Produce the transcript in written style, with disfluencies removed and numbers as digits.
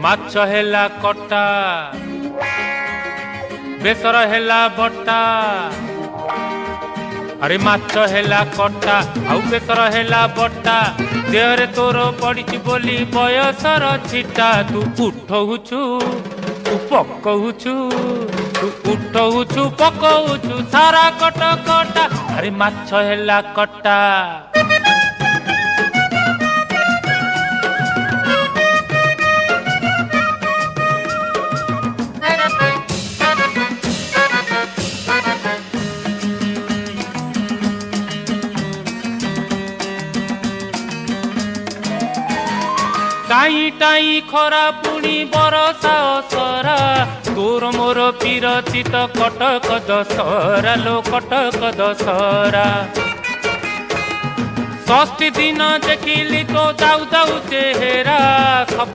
ମାଛ ହେଲା କଟା ବେସର ହେଲା ବଟା अरे माछ हेला कटा आउ बेसर हेला बटा देहरे तोर पड़ी बोली बयसर छिटा तू उठौछु तू पकौछु तू उठौछु पकौछु सारा कट कटा अरे माछ हेला कटा टाई टाई खरा पुणी बरसा असरा तोर मोर पीरती तो कटक दशहरा लो कटक दशहरा षष्ठी दिन देखिली तो जाऊ जाऊ चेहरा।